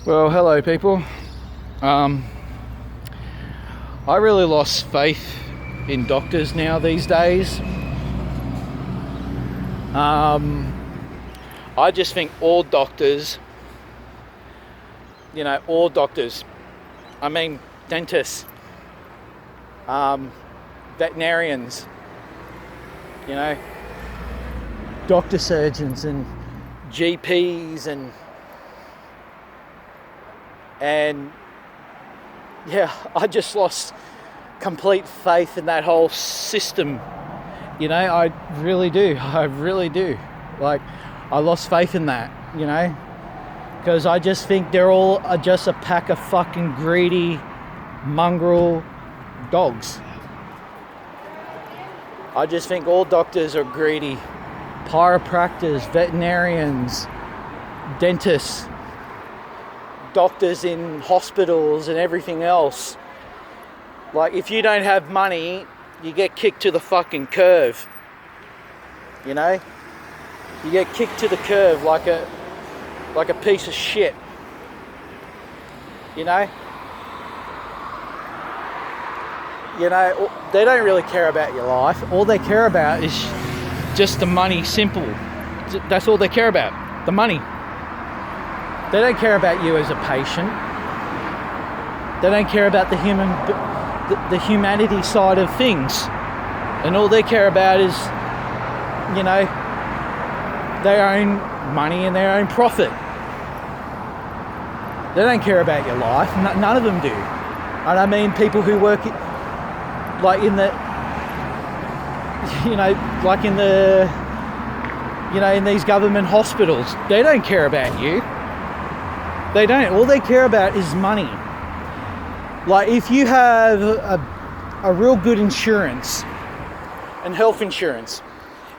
Well, hello people. I really lost faith in doctors now these days. I just think all doctors, I mean dentists, veterinarians, doctor surgeons and GPs and yeah, I just lost complete faith in that whole system. I really do. Like, I lost faith in that, because I just think they're all just a pack of fucking greedy mongrel dogs. I just think all doctors are greedy. Chiropractors, veterinarians, dentists, doctors in hospitals and everything else. Like, if you don't have money, you get kicked to the fucking curve. You get kicked to the curve like a piece of shit. They don't really care about your life. All they care about is just the money. Simple. That's all they care about. The money. They don't care about you as a patient. They don't care about the humanity side of things. And all they care about is, their own money and their own profit. They don't care about your life. None of them do. And I mean people who work in these government hospitals. They don't care about you. They don't. All they care about is money. Like, if you have a real good insurance and health insurance,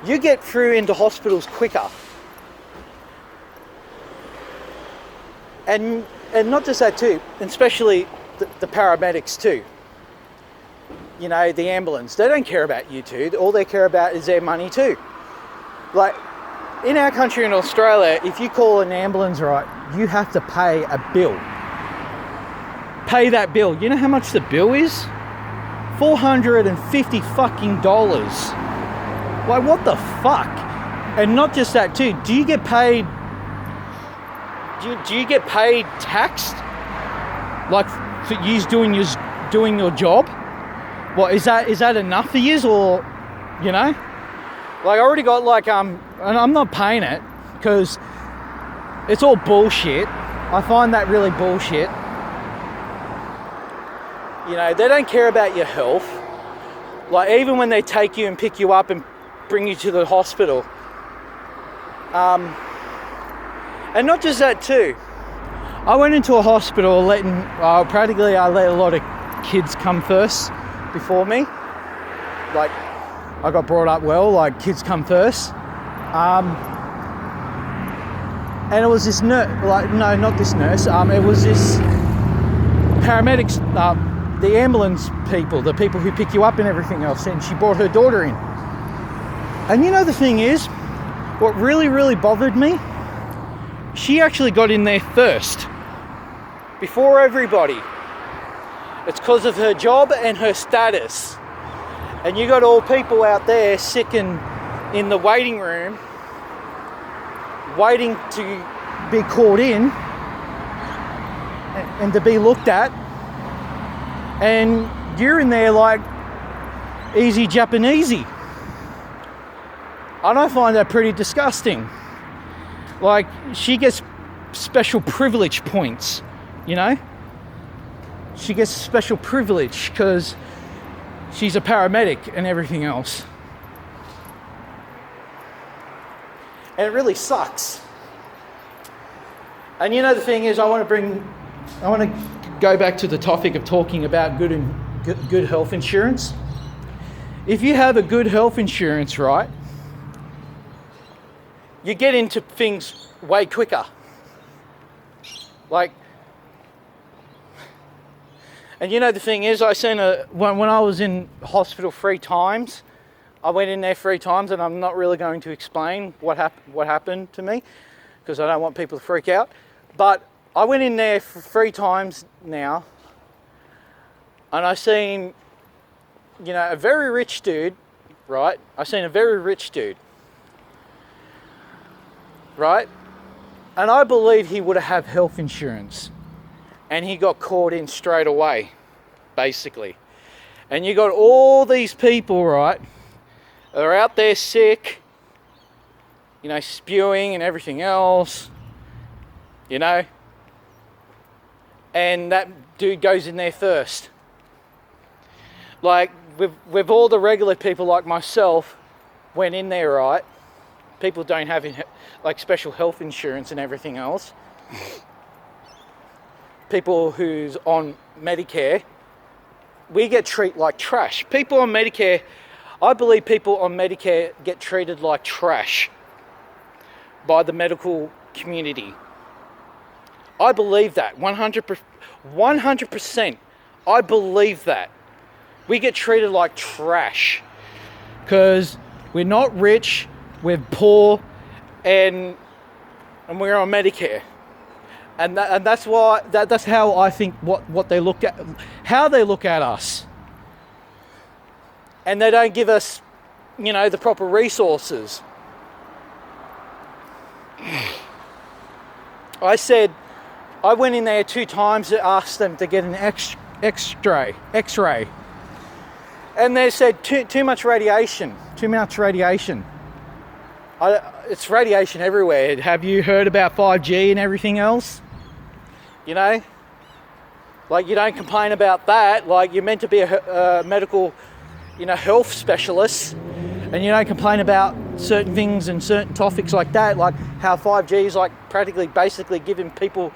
you get through into hospitals quicker. And not just that too, especially the paramedics too. The ambulance. They don't care about you too. All they care about is their money too. Like, in our country in Australia, if you call an ambulance, right, you have to pay a bill. Pay that bill. You know how much the bill is? $450 fucking dollars. Like, what the fuck? And not just that too. Do you get paid? Do you get paid taxed? Like, for you doing your job? What is that enough for you, or Like, I already got and I'm not paying it because it's all bullshit. I find that really bullshit. They don't care about your health. Like, even when they take you and pick you up and bring you to the hospital. And not just that too. I went into a hospital practically I let a lot of kids come first before me. Like, I got brought up well, like, kids come first. And it was this nurse, no, not this nurse, it was this paramedics, the ambulance people, the people who pick you up and everything else, and she brought her daughter in. And the thing is, what really, really bothered me, she actually got in there first, before everybody. It's because of her job and her status. And you got all people out there sick and in the waiting room, waiting to be called in and to be looked at. And you're in there like easy Japanesey. And I find that pretty disgusting. Like, she gets special privilege points, She gets special privilege because she's a paramedic and everything else. And it really sucks. And the thing is, I want to go back to the topic of talking about good health insurance. If you have a good health insurance, right, you get into things way quicker. Like, and the thing is, I seen when I was in hospital 3 times, I went in there 3 times, and I'm not really going to explain what happened to me, because I don't want people to freak out. But I went in there 3 times now, and I seen, a very rich dude, right? I seen a very rich dude, right? And I believe he would have health insurance, and he got caught in straight away, basically. And you got all these people, right, that are out there sick, spewing and everything else, and that dude goes in there first. Like, with all the regular people like myself went in there, right? People don't have like special health insurance and everything else. People who's on Medicare, we get treated like trash. People on Medicare, I believe people on Medicare get treated like trash by the medical community. I believe that 100%. I believe that. We get treated like trash because we're not rich, we're poor, and we're on Medicare. And that's why that's how I think what they look at, how they look at us. And they don't give us, the proper resources. I went in there 2 times to ask them to get an X-ray. And they said too much radiation. It's radiation everywhere. Have you heard about 5G and everything else? Like, you don't complain about that. Like, you're meant to be a medical, health specialist, and you don't complain about certain things and certain topics like that, like how 5G is like practically basically giving people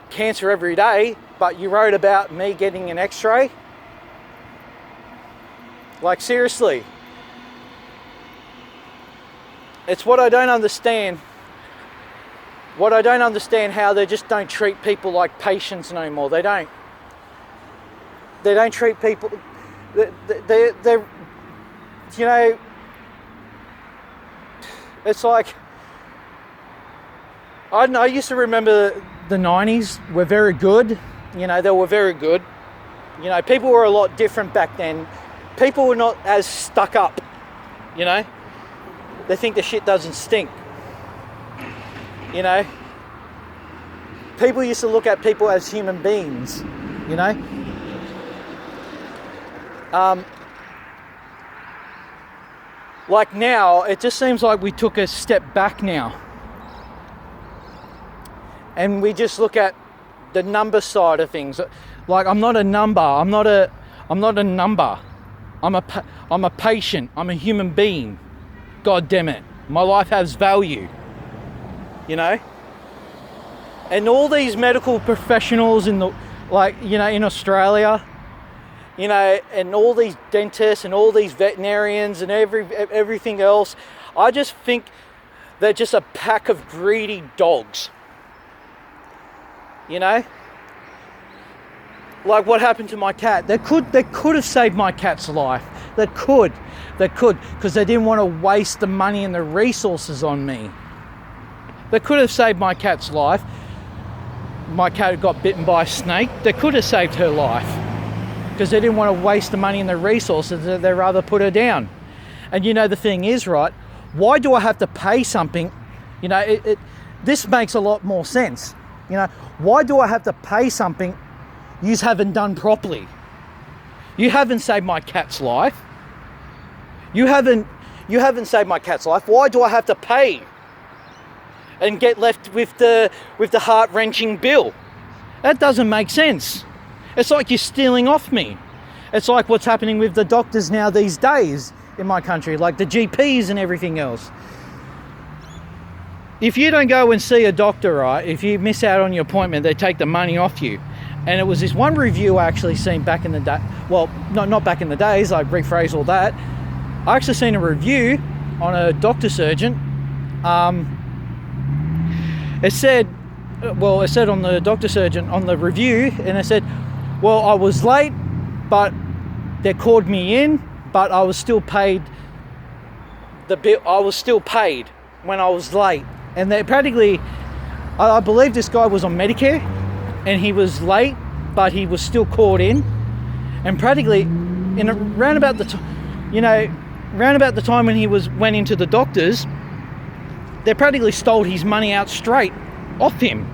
cancer every day, but you wrote about me getting an X-ray? Like, seriously. It's what I don't understand. How they just don't treat people like patients no more. They don't treat people. They're it's like, I don't know, I used to remember the 90s were very good. They were very good. People were a lot different back then. People were not as stuck up, They think the shit doesn't stink. People used to look at people as human beings, Like now, it just seems like we took a step back now. And we just look at the number side of things. Like, I'm not a number. I'm not a number. I'm a patient. I'm a human being. God damn it. My life has value. And all these medical professionals in Australia, and all these dentists and all these veterinarians and everything else, I just think they're just a pack of greedy dogs. Like what happened to my cat. They could have saved my cat's life. They could, because they didn't want to waste the money and the resources on me. They could have saved my cat's life. My cat got bitten by a snake. They could have saved her life because they didn't want to waste the money and the resources. They'd rather put her down. And the thing is, right, why do I have to pay something? This makes a lot more sense. Why do I have to pay something you haven't done properly? You haven't saved my cat's life. You haven't saved my cat's life. Why do I have to pay and get left with the heart-wrenching bill? That doesn't make sense. It's like you're stealing off me. It's like what's happening with the doctors now these days in my country, like the GPs and everything else. If you don't go and see a doctor, right, if you miss out on your appointment, they take the money off you. And it was this one review I actually seen back in the day. Well, not back in the days, I rephrase all that. I actually seen a review on a doctor surgeon. It said on the doctor surgeon, on the review, and it said, well, I was late, but they called me in, but I was still paid the bill. I was still paid when I was late. And they practically, I believe this guy was on Medicare and he was late, but he was still called in, and practically round about the time when he went into the doctors, they practically stole his money out straight off him.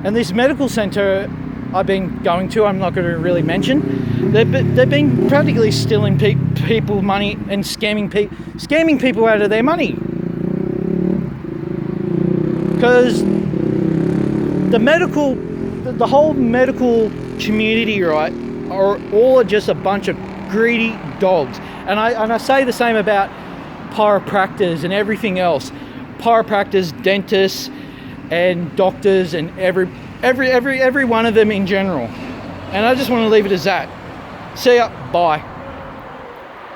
And this medical centre I've been going to, I'm not going to really mention, they've been practically stealing people money and scamming people out of their money. Because the whole medical community, right, are all just a bunch of greedy dogs. And I say the same about chiropractors and everything else. Chiropractors, dentists, and doctors, and every one of them in general. And I just want to leave it as that. See ya. Bye.